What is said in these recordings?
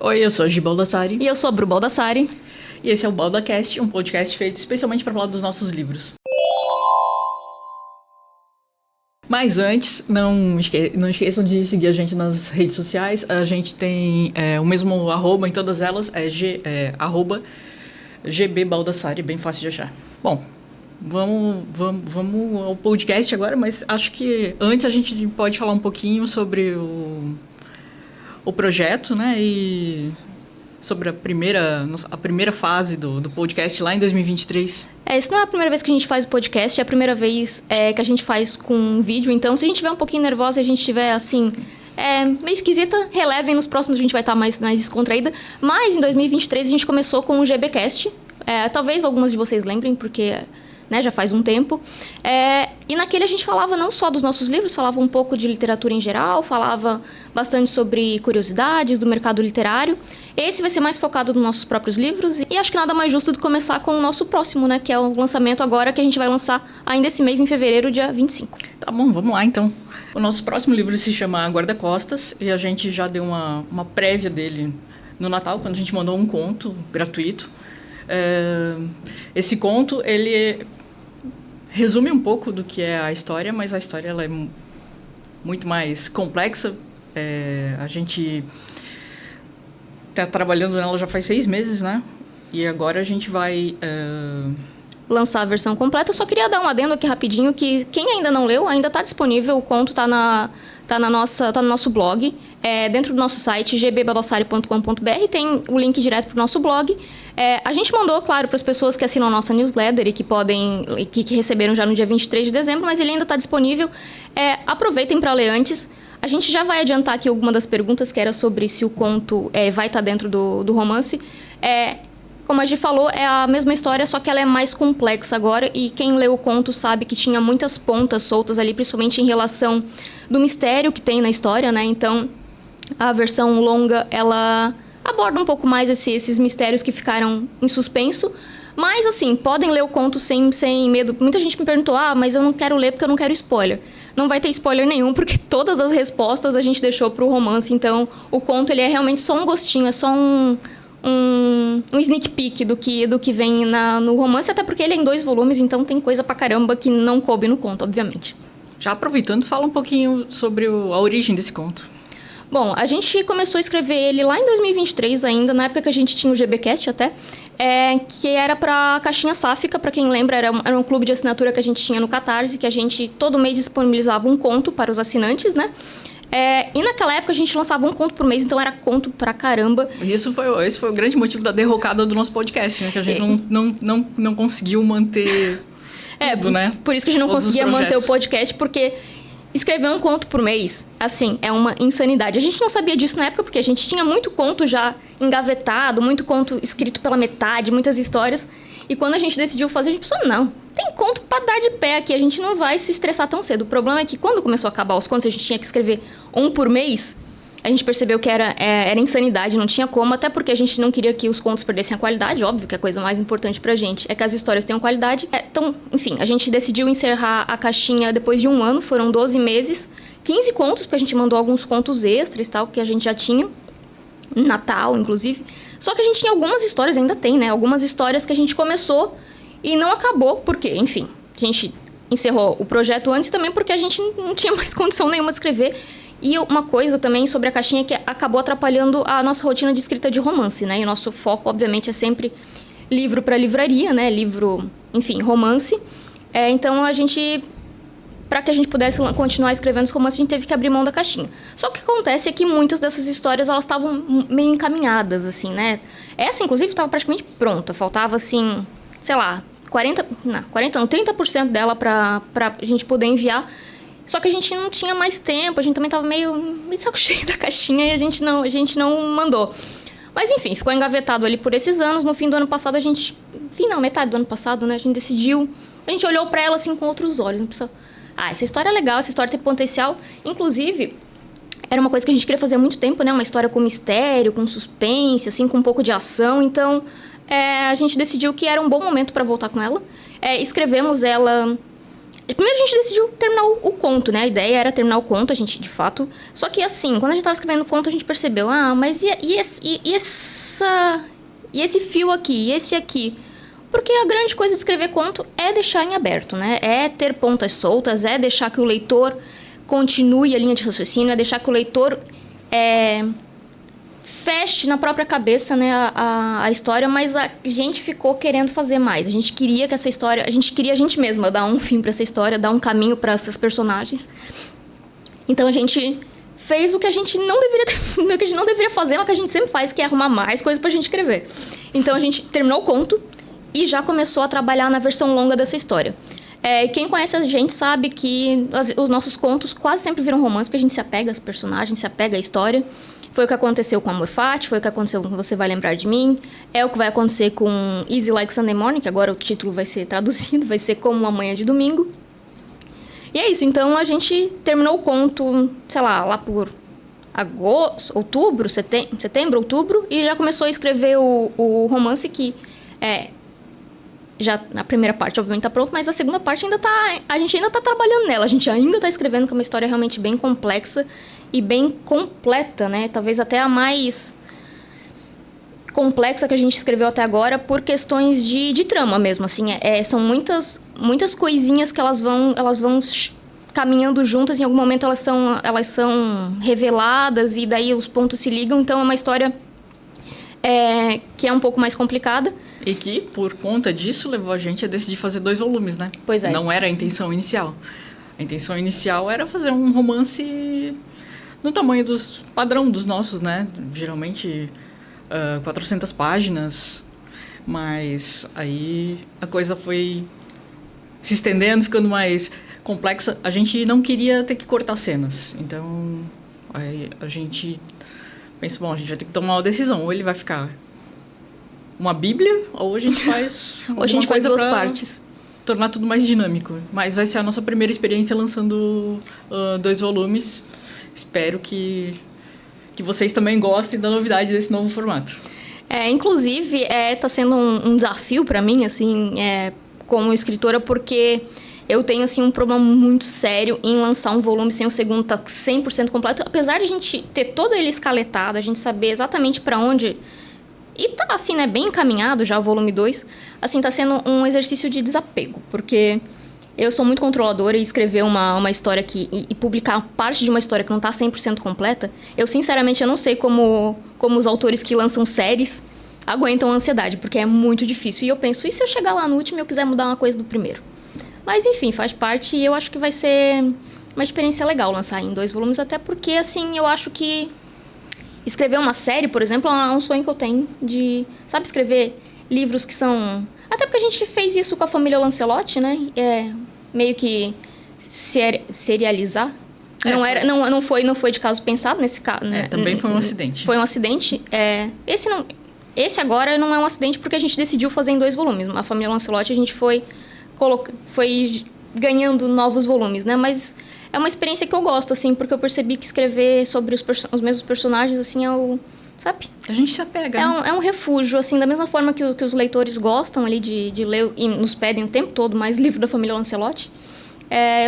Oi, eu sou a Gi Baldassari. E eu sou a Bru Baldassari. E esse é o Baldacast, um podcast feito especialmente para falar dos nossos livros. Mas antes, não esqueçam de seguir a gente nas redes sociais. A gente tem o mesmo arroba em todas elas, arroba gbbaldassari, bem fácil de achar. Bom, vamos ao podcast agora, mas acho que antes a gente pode falar um pouquinho sobre o projeto, né? E sobre a primeira fase do podcast lá em 2023. Isso não é a primeira vez que a gente faz o podcast, é a primeira vez que a gente faz com vídeo. Então, se a gente estiver um pouquinho nervosa e a gente estiver assim, meio esquisita, relevem, nos próximos a gente vai estar mais descontraída. Mas em 2023 a gente começou com o GBcast. Talvez algumas de vocês lembrem, porque já faz um tempo. E naquele a gente falava não só dos nossos livros, falava um pouco de literatura em geral, falava bastante sobre curiosidades do mercado literário. Esse vai ser mais focado nos nossos próprios livros. E acho que nada mais justo do que começar com o nosso próximo, né? Que é o lançamento agora, que a gente vai lançar ainda esse mês, em fevereiro, dia 25. Tá bom, vamos lá então. O nosso próximo livro se chama Guarda-Costas, e a gente já deu uma prévia dele no Natal, quando a gente mandou um conto gratuito. Esse conto, ele resume um pouco do que é a história, mas a história ela é muito mais complexa. A gente está trabalhando nela já faz 6 meses, né? E agora a gente vai lançar a versão completa. Eu só queria dar um adendo aqui rapidinho, que quem ainda não leu, ainda está disponível. O conto está no nosso blog, dentro do nosso site, gbbaldassari.com.br, tem o link direto para o nosso blog. A gente mandou, claro, para as pessoas que assinam a nossa newsletter e que receberam já no dia 23 de dezembro, mas ele ainda está disponível. Aproveitem para ler antes. A gente já vai adiantar aqui alguma das perguntas, que era sobre se o conto vai estar dentro do romance. Como a Gi falou, é a mesma história, só que ela é mais complexa agora, e quem leu o conto sabe que tinha muitas pontas soltas ali, principalmente em relação do mistério que tem na história, né? Então, a versão longa, ela aborda um pouco mais esses mistérios que ficaram em suspenso. Mas, assim, podem ler o conto sem medo. Muita gente me perguntou, mas eu não quero ler porque eu não quero spoiler. Não vai ter spoiler nenhum, porque todas as respostas a gente deixou pro romance. Então, o conto, ele é realmente só um gostinho, é só um sneak peek do que vem no romance, até porque ele é em 2 volumes, então tem coisa pra caramba que não coube no conto, obviamente. Já aproveitando, fala um pouquinho sobre a origem desse conto. Bom, a gente começou a escrever ele lá em 2023 ainda, na época que a gente tinha o GBcast até, que era pra Caixinha Sáfica, pra quem lembra, era um clube de assinatura que a gente tinha no Catarse, que a gente todo mês disponibilizava um conto para os assinantes, né? E naquela época a gente lançava um conto por mês, então era conto pra caramba. Esse foi o grande motivo da derrocada do nosso podcast, né? Que a gente não conseguiu manter tudo, né? Por isso que a gente não conseguia manter o podcast, porque escrever um conto por mês, assim, é uma insanidade. A gente não sabia disso na época, porque a gente tinha muito conto já engavetado, muito conto escrito pela metade, muitas histórias. E quando a gente decidiu fazer, a gente pensou, não, tem conto pra dar de pé aqui, a gente não vai se estressar tão cedo. O problema é que quando começou a acabar os contos, a gente tinha que escrever um por mês, a gente percebeu que era insanidade, não tinha como, até porque a gente não queria que os contos perdessem a qualidade, óbvio que a coisa mais importante pra gente é que as histórias tenham qualidade. Então, enfim, a gente decidiu encerrar a caixinha depois de 1 ano, foram 12 meses, 15 contos, porque a gente mandou alguns contos extras e tal, que a gente já tinha, Natal, inclusive. Só que a gente tinha algumas histórias, ainda tem, né? Algumas histórias que a gente começou e não acabou, porque, enfim, a gente encerrou o projeto antes também porque a gente não tinha mais condição nenhuma de escrever. E uma coisa também sobre a caixinha que acabou atrapalhando a nossa rotina de escrita de romance, né? E o nosso foco, obviamente, é sempre livro para livraria, né? Livro, enfim, romance. Então, para que a gente pudesse continuar escrevendo os romances, a gente teve que abrir mão da caixinha. Só que o que acontece é que muitas dessas histórias, elas estavam meio encaminhadas, assim, né? Essa, inclusive, estava praticamente pronta. Faltava, assim, sei lá, 30% dela para a gente poder enviar. Só que a gente não tinha mais tempo, a gente também estava meio saco cheio da caixinha e a gente não mandou. Mas, enfim, ficou engavetado ali por esses anos. No fim do ano passado, metade do ano passado, né? A gente decidiu... A gente olhou para ela, assim, com outros olhos. Pensou, essa história é legal, essa história tem potencial. Inclusive, era uma coisa que a gente queria fazer há muito tempo, né? Uma história com mistério, com suspense, assim, com um pouco de ação. Então, a gente decidiu que era um bom momento para voltar com ela. Escrevemos ela... Primeiro a gente decidiu terminar o conto, né? A ideia era terminar o conto, a gente, de fato... Só que, assim, quando a gente tava escrevendo o conto, a gente percebeu... mas e esse fio aqui? E esse aqui? Porque a grande coisa de escrever conto é deixar em aberto, né? É ter pontas soltas, é deixar que o leitor continue a linha de raciocínio, é deixar que o leitor feche na própria cabeça, né, a história, mas a gente ficou querendo fazer mais. A gente queria que essa história... A gente queria a gente mesma dar um fim para essa história, dar um caminho para esses personagens. Então a gente fez o que a gente não deveria fazer, mas que a gente sempre faz, que é arrumar mais coisas pra gente escrever. Então a gente terminou o conto e já começou a trabalhar na versão longa dessa história. Quem conhece a gente sabe que os nossos contos quase sempre viram romance, porque a gente se apega aos personagens, se apega à história. Foi o que aconteceu com Amor Fati, foi o que aconteceu com Você Vai Lembrar de Mim, é o que vai acontecer com Easy Like Sunday Morning, que agora o título vai ser traduzido, vai ser Como Uma Manhã de Domingo. E é isso, então a gente terminou o conto, sei lá por agosto, outubro, setembro, outubro, e já começou a escrever o romance que já a primeira parte, obviamente, tá pronto, mas a segunda parte a gente ainda tá trabalhando nela. A gente ainda tá escrevendo, que é uma história realmente bem complexa e bem completa, né? Talvez até a mais complexa que a gente escreveu até agora por questões de trama mesmo, assim. São muitas coisinhas que elas vão caminhando juntas. Em algum momento elas são reveladas e daí os pontos se ligam. Então é uma história que é um pouco mais complicada. E que, por conta disso, levou a gente a decidir fazer 2 volumes, né? Pois é. Não era a intenção inicial. A intenção inicial era fazer um romance no tamanho padrão dos nossos, né? Geralmente 400 páginas. Mas aí a coisa foi se estendendo, ficando mais complexa. A gente não queria ter que cortar cenas. Então, aí a gente pensa, a gente vai ter que tomar uma decisão. Ou ele vai ficar uma bíblia, ou a gente faz ou a gente faz 2 partes. Tornar tudo mais dinâmico. Mas vai ser a nossa primeira experiência lançando 2 volumes. Espero que vocês também gostem da novidade desse novo formato. Inclusive, tá sendo um desafio para mim, assim, como escritora, porque eu tenho, assim, um problema muito sério em lançar um volume sem o segundo tá 100% completo. Apesar de a gente ter todo ele escaletado, a gente saber exatamente para onde... E tá, assim, né, bem encaminhado já o volume 2. Assim, tá sendo um exercício de desapego, porque eu sou muito controladora e escrever uma história e publicar parte de uma história que não tá 100% completa, eu, sinceramente, eu não sei como os autores que lançam séries aguentam a ansiedade, porque é muito difícil. E eu penso, e se eu chegar lá no último e eu quiser mudar uma coisa do primeiro? Mas, enfim, faz parte e eu acho que vai ser uma experiência legal lançar em 2 volumes, até porque, assim, eu acho que escrever uma série, por exemplo, é um sonho que eu tenho de, sabe, escrever livros que são... Até porque a gente fez isso com a família Lancelotti, né? Meio que serializar. Não foi de caso pensado nesse caso. Também foi um acidente. Foi um acidente. Esse agora não é um acidente porque a gente decidiu fazer em 2 volumes. A família Lancelotti, a gente foi ganhando novos volumes, né? Mas é uma experiência que eu gosto, assim, porque eu percebi que escrever sobre os mesmos personagens, assim, sabe? A gente se apega. É um refúgio, assim, da mesma forma que os leitores gostam ali de ler e nos pedem o tempo todo mais livro da família Lancelotti.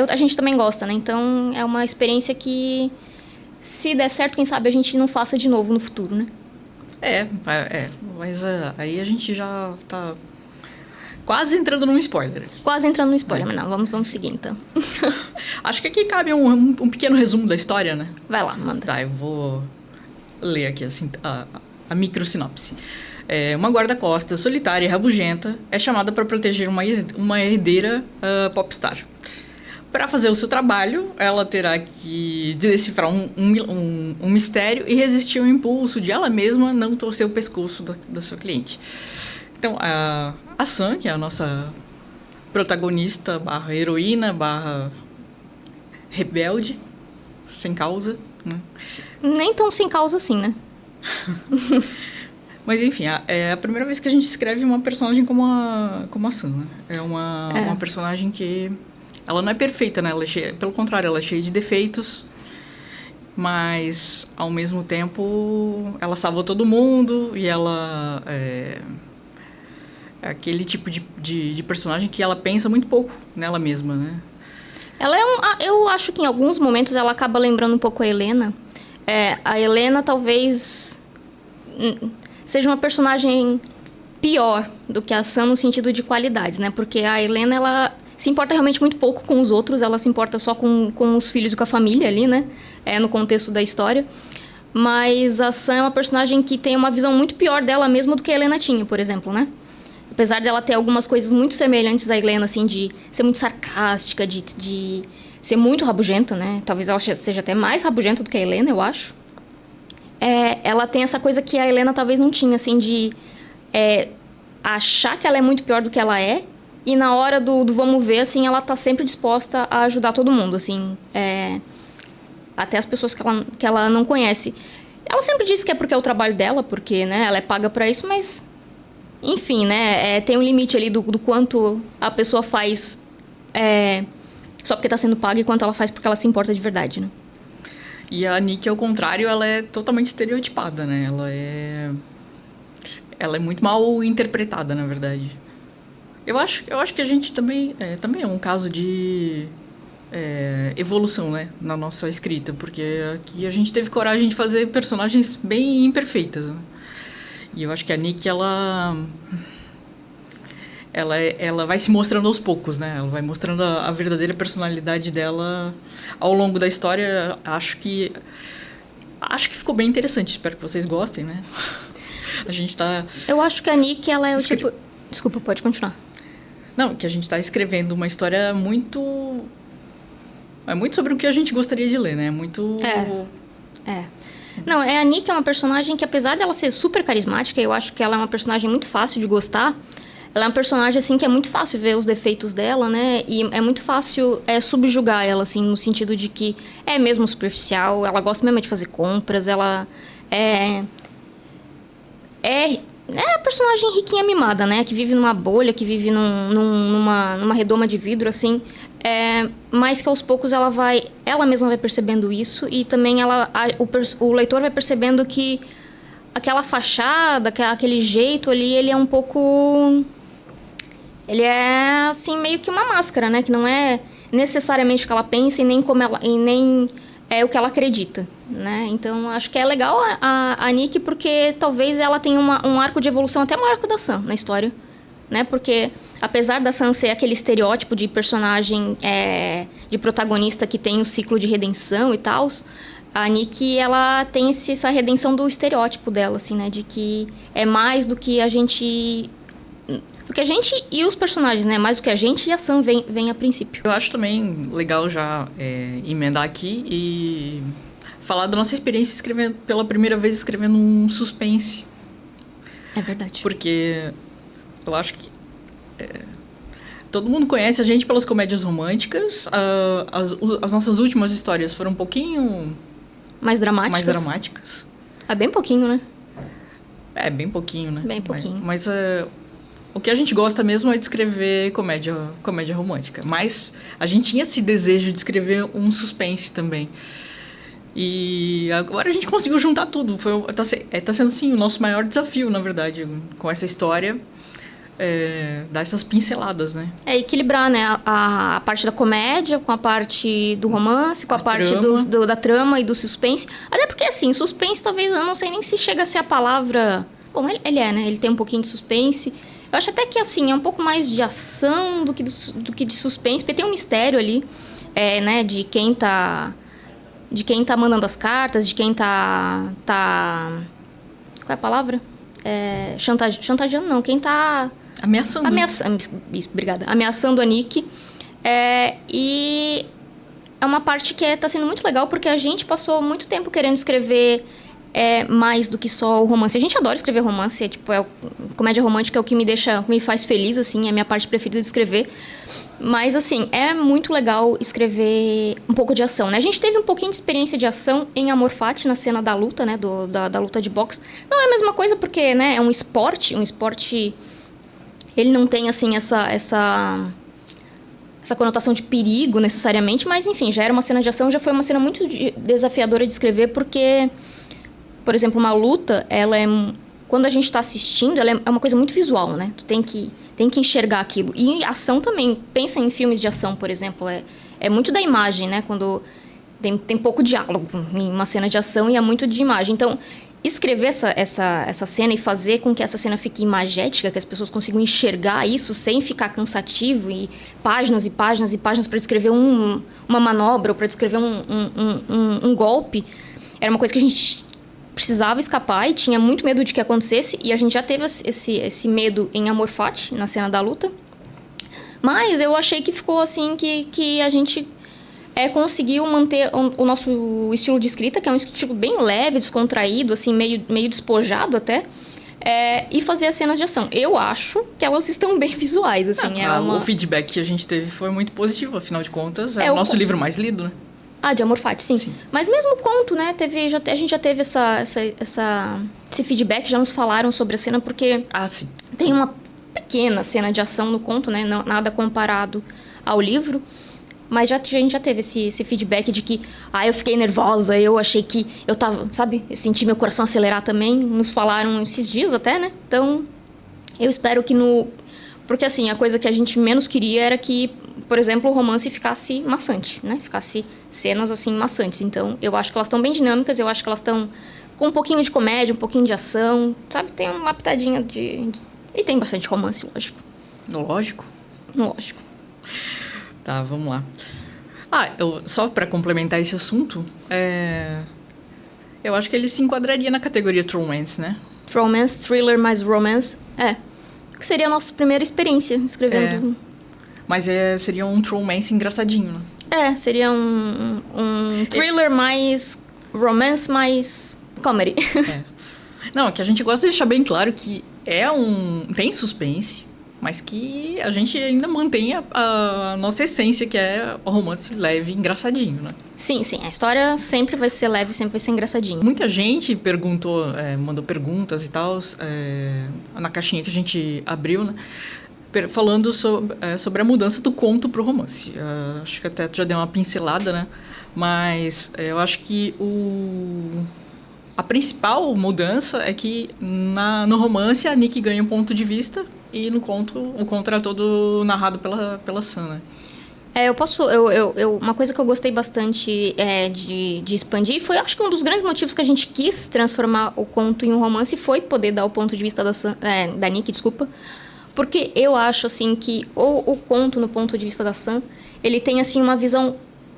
A gente também gosta, né? Então, é uma experiência que, se der certo, quem sabe a gente não faça de novo no futuro, né? Mas aí a gente já tá quase entrando num spoiler. Quase entrando num spoiler, mas não, vamos seguir, então. Acho que aqui cabe um pequeno resumo da história, né? Vai lá, manda. Tá, eu vou ler aqui assim, a microsinopse. Uma guarda-costas solitária e rabugenta é chamada para proteger uma herdeira popstar. Para fazer o seu trabalho, ela terá que decifrar um mistério e resistir ao impulso de ela mesma não torcer o pescoço da sua cliente. Então, a Sam, que é a nossa protagonista / heroína / rebelde, sem causa, né? Nem tão sem causa assim, né? Mas, enfim, é a primeira vez que a gente escreve uma personagem como a Sam, né? É uma personagem que... Ela não é perfeita, né? Pelo contrário, ela é cheia de defeitos. Mas, ao mesmo tempo, ela salva todo mundo. E ela é aquele tipo de personagem que ela pensa muito pouco nela mesma, né? Ela eu acho que em alguns momentos ela acaba lembrando um pouco a Helena. A Helena talvez seja uma personagem pior do que a Sam no sentido de qualidades, né? Porque a Helena, ela se importa realmente muito pouco com os outros, ela se importa só com os filhos e com a família ali, né? No contexto da história. Mas a Sam é uma personagem que tem uma visão muito pior dela mesma do que a Helena tinha, por exemplo, né? Apesar dela ter algumas coisas muito semelhantes à Helena, assim, de ser muito sarcástica, de ser muito rabugenta, né? Talvez ela seja até mais rabugenta do que a Helena, eu acho. Ela tem essa coisa que a Helena talvez não tinha, assim, de achar que ela é muito pior do que ela é. E na hora do vamos ver, assim, ela tá sempre disposta a ajudar todo mundo, assim. Até as pessoas que ela não conhece. Ela sempre diz que é porque é o trabalho dela, porque, né, ela é paga pra isso, mas... Enfim, né, tem um limite ali do quanto a pessoa faz só porque tá sendo paga e quanto ela faz porque ela se importa de verdade, né? E a Nick, ao contrário, ela é totalmente estereotipada, né? Ela é muito mal interpretada, na verdade. Eu acho que a gente também é um caso de evolução, né? Na nossa escrita, porque aqui a gente teve coragem de fazer personagens bem imperfeitas, né? E eu acho que a Nick, ela vai se mostrando aos poucos, né? Ela vai mostrando a verdadeira personalidade dela ao longo da história. Acho que ficou bem interessante. Espero que vocês gostem, né? A gente tá... Eu acho que a Nick, ela é o tipo... Desculpa, pode continuar. Não, que a gente tá escrevendo uma história muito... É muito sobre o que a gente gostaria de ler, né? Muito... Não, a Nick é uma personagem que, apesar dela ser super carismática, eu acho que ela é uma personagem muito fácil de gostar. Ela é uma personagem, assim, que é muito fácil ver os defeitos dela, né? E é muito fácil subjugar ela, assim, no sentido de que é mesmo superficial, ela gosta mesmo de fazer compras, ela é a personagem riquinha mimada, né? Que vive numa bolha, que vive numa redoma de vidro, assim. Mas que aos poucos ela mesma vai percebendo isso. E também o leitor vai percebendo que aquela fachada, aquele jeito ali, ele é um pouco... Ele é, assim, meio que uma máscara, né? Que não é necessariamente o que ela pensa e nem é o que ela acredita, né? Então, acho que é legal a Nick porque talvez ela tenha um arco de evolução até maior que o da Sam na história, né? Porque, apesar da Sam ser aquele estereótipo de personagem, de protagonista que tem o ciclo de redenção e tal, a Nick, ela tem essa redenção do estereótipo dela, assim, né? De que é mais do que a gente... Do que a gente e os personagens, né? Mais do que a gente e a Sam vem a princípio. Eu acho também legal já emendar aqui e falar da nossa experiência pela primeira vez escrevendo um suspense. É verdade. Porque eu acho que todo mundo conhece a gente pelas comédias românticas. As nossas últimas histórias foram um pouquinho... Mais dramáticas. É bem pouquinho, né? Bem pouquinho, né? Bem pouquinho. Mas o que a gente gosta mesmo é de escrever comédia romântica. Mas a gente tinha esse desejo de escrever um suspense também. E agora a gente conseguiu juntar tudo. Tá sendo, assim, o nosso maior desafio, na verdade, com essa história. Dar essas pinceladas, né? Equilibrar, né? A parte da comédia com a parte do romance, com a parte da trama e do suspense. Até porque, assim, suspense talvez, eu não sei nem se chega a ser a palavra... Bom, ele né? Ele tem um pouquinho de suspense. Eu acho até que, assim, é um pouco mais de ação do que de suspense, porque tem um mistério ali, né? De quem tá mandando as cartas, de quem tá... Qual é a palavra? Chantageando, não. Quem tá... Ameaçando. Isso, obrigada. Ameaçando a Nick. E é uma parte que tá sendo muito legal, porque a gente passou muito tempo querendo escrever mais do que só o romance. A gente adora escrever romance, comédia romântica é o que me faz feliz, assim, é a minha parte preferida de escrever. Mas, assim, é muito legal escrever um pouco de ação, né? A gente teve um pouquinho de experiência de ação em Amor Fati, na cena da luta, né? Da luta de boxe. Não é a mesma coisa porque, né? É um esporte... Ele não tem, assim, essa conotação de perigo, necessariamente, mas, enfim, já era uma cena de ação, já foi uma cena muito desafiadora de escrever, porque, por exemplo, uma luta, quando a gente está assistindo, ela é uma coisa muito visual, né? Tu tem que enxergar aquilo. E ação também. Pensa em filmes de ação, por exemplo, é é muito da imagem, né? Quando tem pouco diálogo em uma cena de ação e é muito de imagem. Então, escrever essa cena e fazer com que essa cena fique imagética, que as pessoas consigam enxergar isso sem ficar cansativo e páginas e páginas e páginas para descrever uma manobra ou para descrever um golpe, era uma coisa que a gente precisava escapar e tinha muito medo de que acontecesse, e a gente já teve esse medo em Amor Fati, na cena da luta. Mas eu achei que ficou assim, que a gente conseguiu manter o nosso estilo de escrita, que é um estilo bem leve, descontraído, assim, meio despojado até, e fazer as cenas de ação. Eu acho que elas estão bem visuais, assim. O feedback que a gente teve foi muito positivo, afinal de contas, é o nosso livro mais lido, né? De Amor Fati, sim. Mas mesmo o conto, né, a gente já teve esse feedback, já nos falaram sobre a cena, porque sim. Tem uma pequena cena de ação no conto, né, nada comparado ao livro, mas a gente já teve esse feedback de que, eu fiquei nervosa, eu achei que eu tava, sabe, eu senti meu coração acelerar também, nos falaram esses dias até, né, então eu espero que porque assim, a coisa que a gente menos queria era que, por exemplo, o romance ficasse maçante, né? Ficasse cenas, assim, maçantes. Então, eu acho que elas estão bem dinâmicas, eu acho que elas estão com um pouquinho de comédia, um pouquinho de ação, sabe? Tem uma pitadinha E tem bastante romance, lógico. Lógico? Lógico. Tá, vamos lá. Só pra complementar esse assunto, eu acho que ele se enquadraria na categoria Romance, né? Romance, thriller mais romance, que seria a nossa primeira experiência escrevendo... Mas seria um romance engraçadinho, né? Seria um thriller mais romance, mais comedy. Não, que a gente gosta de deixar bem claro que tem suspense, mas que a gente ainda mantém a nossa essência, que é o romance leve e engraçadinho, né? Sim, a história sempre vai ser leve, sempre vai ser engraçadinho. Muita gente mandou perguntas e tal, na caixinha que a gente abriu, né? Falando sobre a mudança do conto pro romance. Acho que até já deu uma pincelada, né? Mas eu acho que a principal mudança é que no romance a Nick ganha um ponto de vista e no conto o conto era todo narrado pela Sam, né? Uma coisa que eu gostei bastante de expandir foi, acho que um dos grandes motivos que a gente quis transformar o conto em um romance foi poder dar o ponto de vista da Nick, desculpa. Porque eu acho, assim, que o conto, no ponto de vista da Sam, ele tem, assim, uma visão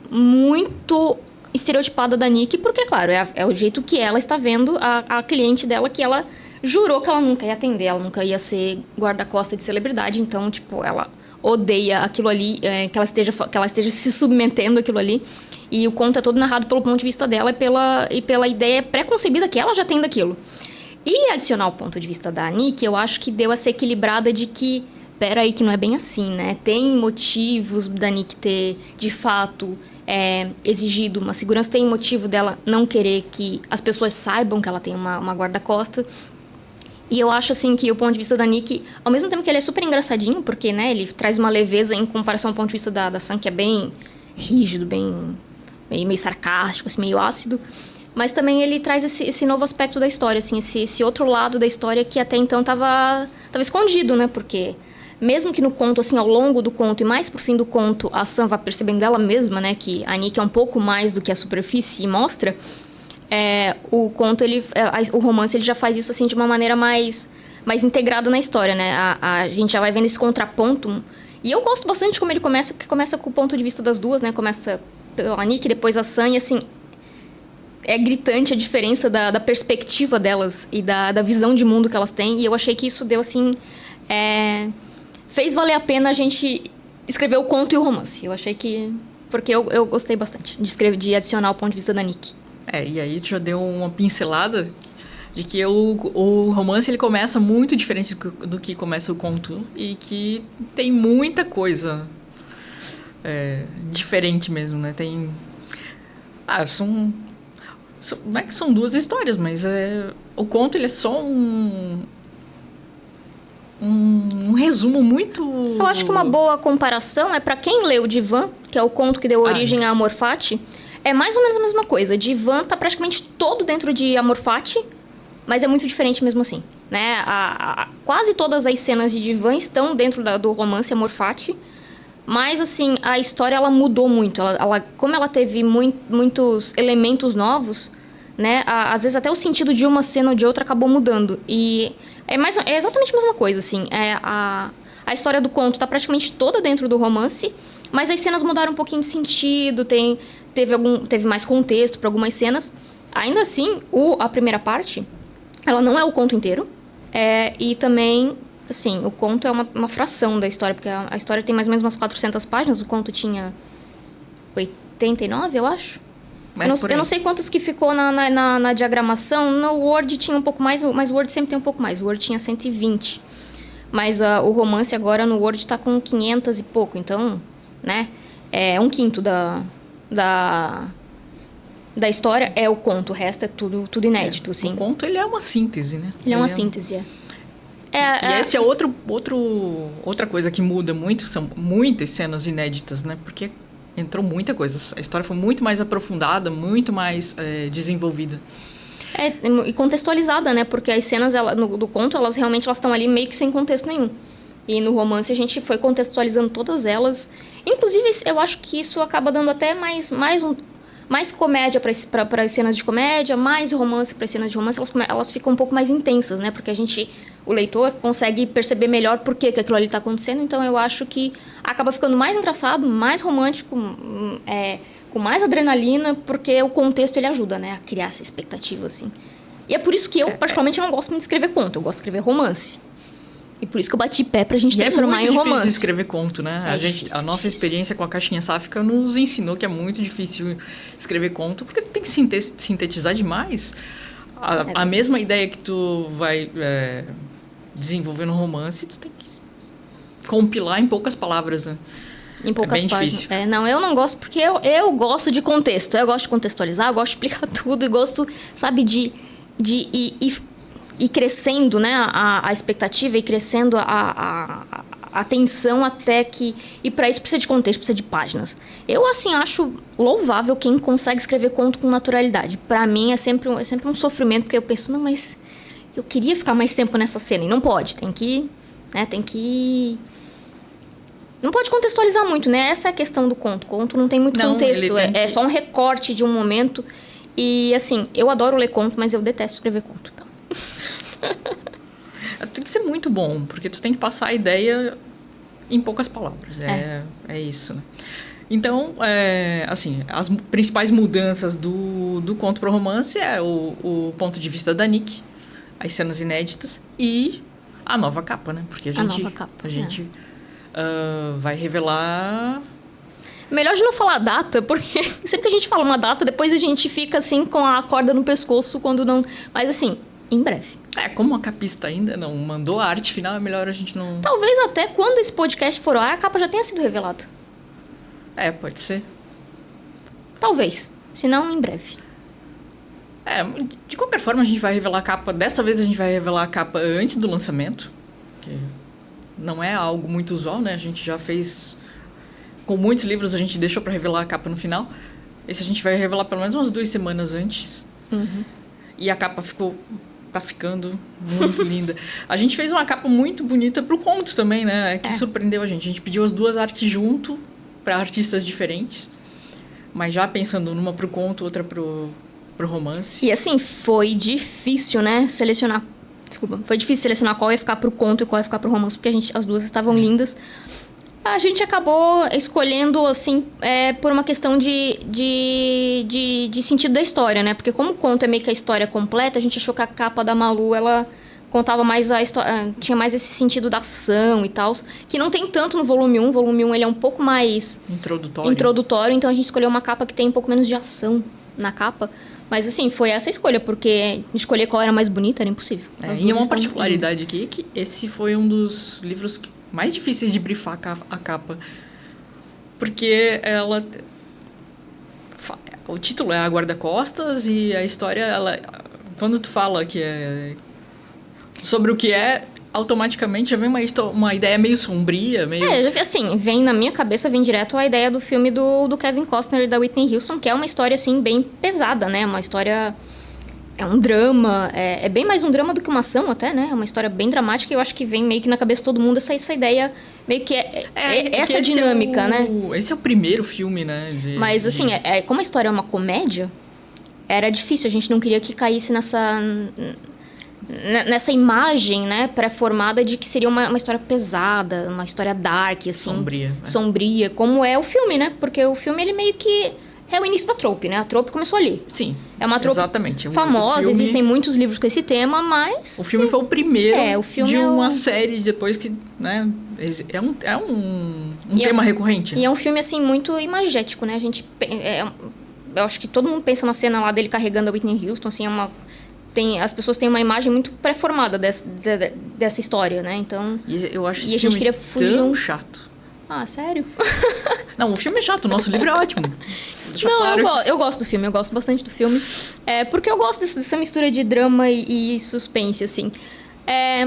muito estereotipada da Nick, porque, claro, é o jeito que ela está vendo a cliente dela, que ela jurou que ela nunca ia atender, ela nunca ia ser guarda-costas de celebridade, então, tipo, ela odeia aquilo ali, que ela esteja se submetendo àquilo ali, e o conto é todo narrado pelo ponto de vista dela e pela ideia pré-concebida que ela já tem daquilo. E adicionar o ponto de vista da Nick, eu acho que deu essa equilibrada de que, peraí, que não é bem assim, né? Tem motivos da Nick ter, de fato, exigido uma segurança, tem motivo dela não querer que as pessoas saibam que ela tem uma guarda-costas. E eu acho, assim, que o ponto de vista da Nick, ao mesmo tempo que ele é super engraçadinho, porque, né, ele traz uma leveza em comparação ao ponto de vista da Sam, que é bem rígido, meio sarcástico, assim, meio ácido. Mas também ele traz esse novo aspecto da história, assim, esse outro lado da história que até então tava escondido, né? Porque mesmo que no conto, assim, ao longo do conto e mais pro fim do conto, a Sam vá percebendo ela mesma, né? Que a Nick é um pouco mais do que a superfície mostra. O conto, o romance, ele já faz isso, assim, de uma maneira mais integrada na história, né? A gente já vai vendo esse contraponto. E eu gosto bastante de como ele começa, porque começa com o ponto de vista das duas, né? Começa pela Nick, depois a Sam, e assim... É gritante a diferença da perspectiva delas e da visão de mundo que elas têm. E eu achei que isso deu, assim... fez valer a pena a gente escrever o conto e o romance. Eu achei que... Porque eu gostei bastante de adicionar o ponto de vista da Nick. E aí já deu uma pincelada de que o romance ele começa muito diferente do que começa o conto. E que tem muita coisa diferente mesmo, né? Tem... Não é que são duas histórias, mas o conto ele é só um resumo muito... Eu acho que uma boa comparação é para quem leu Divan, que é o conto que deu origem a Amor Fati, é mais ou menos a mesma coisa. Divan tá praticamente todo dentro de Amor Fati, mas é muito diferente mesmo assim, né? Quase todas as cenas de Divan estão dentro do romance Amor Fati, Mas, assim, a história, ela mudou muito. Como ela teve muitos elementos novos, né? Às vezes até o sentido de uma cena ou de outra acabou mudando. E é exatamente a mesma coisa, assim. A história do conto tá praticamente toda dentro do romance, mas as cenas mudaram um pouquinho de sentido, teve mais contexto para algumas cenas. Ainda assim, a primeira parte, ela não é o conto inteiro. E também, assim, o conto é uma fração da história, porque a história tem mais ou menos umas 400 páginas, o conto tinha 89, eu acho. Eu não sei quantas que ficou na diagramação. No Word tinha um pouco mais, mas o Word sempre tem um pouco mais. O Word tinha 120. Mas o romance agora no Word está com 500 e pouco. Então, né? É um quinto da história é o conto. O resto é tudo inédito, assim. O conto, ele é uma síntese, né? Ele é uma síntese, E essa é outra coisa que muda muito. São muitas cenas inéditas, né? Porque entrou muita coisa. A história foi muito mais aprofundada, muito mais desenvolvida. E contextualizada, né? Porque as cenas do conto, elas realmente estão ali meio que sem contexto nenhum. E no romance a gente foi contextualizando todas elas. Inclusive, eu acho que isso acaba dando até mais comédia para as cenas de comédia, mais romance para as cenas de romance. Elas ficam um pouco mais intensas, né? Porque o leitor consegue perceber melhor por que aquilo ali está acontecendo. Então, eu acho que acaba ficando mais engraçado, mais romântico, com mais adrenalina, porque o contexto ele ajuda, né? A criar essa expectativa, assim. E é por isso que eu, particularmente, não gosto muito de escrever conto. Eu gosto de escrever romance. E por isso que eu bati pé pra gente transformar em romance. É muito difícil escrever conto, né? A nossa experiência com a Caixinha Sáfica nos ensinou que é muito difícil escrever conto, porque tu tem que sintetizar demais. A mesma ideia que tu vai desenvolver no romance, tu tem que compilar em poucas palavras, né? Em poucas páginas. Difícil. Não, eu não gosto, porque eu gosto de contexto. Eu gosto de contextualizar, eu gosto de explicar tudo. E gosto, sabe, de ir crescendo, né, a expectativa, e crescendo a tensão até que... E para isso precisa de contexto, precisa de páginas. Eu, assim, acho louvável quem consegue escrever conto com naturalidade. Para mim é sempre um sofrimento, porque eu penso, não, mas eu queria ficar mais tempo nessa cena. E não pode, tem que... Não pode contextualizar muito, né? Essa é a questão do conto. O conto não tem muito contexto, é só um recorte de um momento. E, assim, eu adoro ler conto, mas eu detesto escrever conto. Então. Tem que ser muito bom, porque tu tem que passar a ideia em poucas palavras. É isso, né? Então, assim, as principais mudanças do conto para o romance é o ponto de vista da Nick, as cenas inéditas e a nova capa, né? Porque a gente vai revelar... Melhor de não falar a data, porque sempre que a gente fala uma data, depois a gente fica assim com a corda no pescoço quando não... Mas assim, em breve. Como a capista ainda não mandou a arte final, é melhor a gente não... Talvez até quando esse podcast for ao ar, a capa já tenha sido revelada. Pode ser. Talvez. Se não, em breve. De qualquer forma, a gente vai revelar a capa... Dessa vez a gente vai revelar a capa antes do lançamento, que não é algo muito usual, né? A gente já fez... Com muitos livros, a gente deixou para revelar a capa no final. Esse a gente vai revelar pelo menos umas 2 semanas antes. Uhum. E a capa tá ficando muito linda. A gente fez uma capa muito bonita pro conto também, né? Que surpreendeu a gente. A gente pediu as 2 artes junto para artistas diferentes. Mas já pensando numa pro conto, outra pro romance. E assim, foi difícil, né? Foi difícil selecionar qual ia ficar pro conto e qual ia ficar pro romance, porque as 2 estavam lindas. A gente acabou escolhendo, assim, por uma questão de sentido da história, né? Porque como o conto é meio que a história completa, a gente achou que a capa da Malu, ela contava mais a história... Tinha mais esse sentido da ação e tal, que não tem tanto no volume 1. O volume 1, ele é um pouco mais... Introdutório, então a gente escolheu uma capa que tem um pouco menos de ação na capa. Mas, assim, foi essa a escolha, porque escolher qual era mais bonita era impossível. E uma particularidade aqui é que esse foi um dos livros mais difíceis de brifar a capa. Porque o título é A Guarda-Costas e a história, quando tu fala que é sobre o que é, automaticamente já vem uma ideia meio sombria, meio... assim, na minha cabeça, vem direto a ideia do filme do Kevin Costner e da Whitney Houston, que é uma história, assim, bem pesada, né? Uma história é um drama, é bem mais um drama do que uma ação até, né? É uma história bem dramática e eu acho que vem meio que na cabeça de todo mundo essa ideia, meio que essa dinâmica, né? Esse é o primeiro filme, né? Mas assim, como a história é uma comédia, era difícil, a gente não queria que caísse nessa imagem, né, pré-formada de que seria uma história pesada, uma história dark, assim. Sombria, como é o filme, né? Porque o filme, ele meio que é o início da trope, né? A trope começou ali. Sim, é uma trope exatamente. famosa, filme... existem muitos livros com esse tema, mas... O filme foi o primeiro o filme de uma série depois que, né, é um tema recorrente. E é um filme, assim, muito imagético, né? A gente... eu acho que todo mundo pensa na cena lá dele carregando a Whitney Houston, assim, as pessoas têm uma imagem muito pré-formada dessa história, né? Então... Eu acho esse filme tão chato. Ah, sério? Não, o filme é chato, o nosso livro é ótimo. Não, eu gosto do filme, eu gosto bastante do filme. Porque eu gosto dessa mistura de drama e suspense, assim.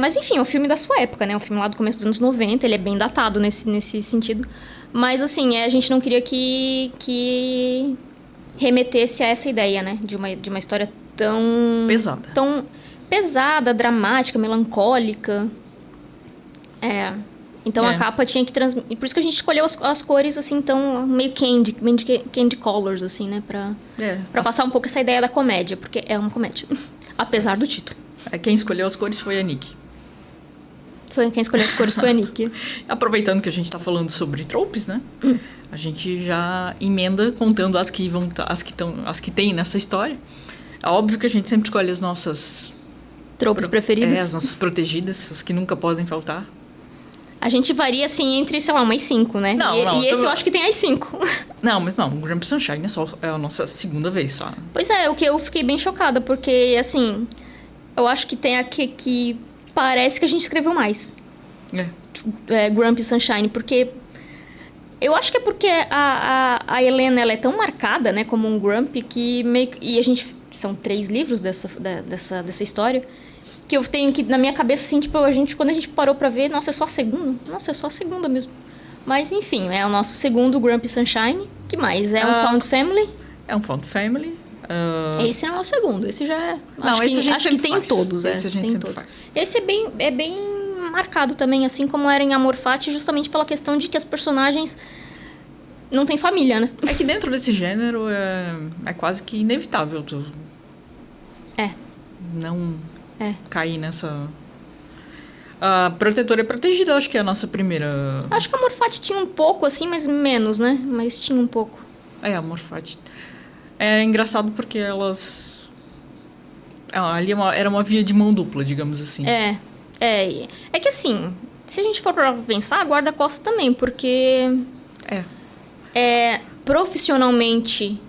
Mas enfim, é um filme da sua época, né? É um filme lá do começo dos anos 90, ele é bem datado nesse sentido. Mas assim, a gente não queria que remetesse a essa ideia, né? De uma história tão pesada, dramática, melancólica. Então a capa tinha que transmitir. E por isso que a gente escolheu as cores, assim, tão meio candy colors, assim, né? Pra passar um pouco essa ideia da comédia, porque é uma comédia. Apesar do título. Quem escolheu as cores foi a Nick. Quem escolheu as cores foi a Nick. Aproveitando que a gente tá falando sobre tropes, né? A gente já emenda contando as que tem nessa história. É óbvio que a gente sempre escolhe as nossas... tropes preferidas. As nossas protegidas, as que nunca podem faltar. A gente varia, assim, entre, sei lá, umas 5, né? E esse eu acho que tem as 5. Não, mas não. O Grumpy Sunshine é a nossa segunda vez só. Pois é, o que eu fiquei bem chocada, porque, assim... Eu acho que tem aqui que parece que a gente escreveu mais. Grumpy Sunshine, porque... Eu acho que é porque a Helena, ela é tão marcada, né? Como um Grumpy, que meio... E a gente... São 3 livros dessa história... Que eu tenho que, na minha cabeça, assim, tipo, quando a gente parou pra ver, nossa, é só a segunda? Nossa, é só a segunda mesmo. Mas, enfim, é o nosso segundo Grumpy Sunshine. Que mais? É um Found Family? É um Found Family. Esse não é o segundo, esse já é... Não, acho que tem em todos, Esse a gente tem sempre todos. faz. Esse é bem marcado também, assim como era em Amor Fati, justamente pela questão de que as personagens não têm família, né? É que dentro desse gênero é quase que inevitável tu... Não... cair nessa... A Protetora e Protegida, acho que é a nossa primeira... Acho que a Amor Fati tinha um pouco, assim, mas menos, né? Mas tinha um pouco. A Amor Fati. É engraçado porque elas... ali era uma via de mão dupla, digamos assim. É que assim, se a gente for pra pensar, a guarda-costas também, porque... Profissionalmente...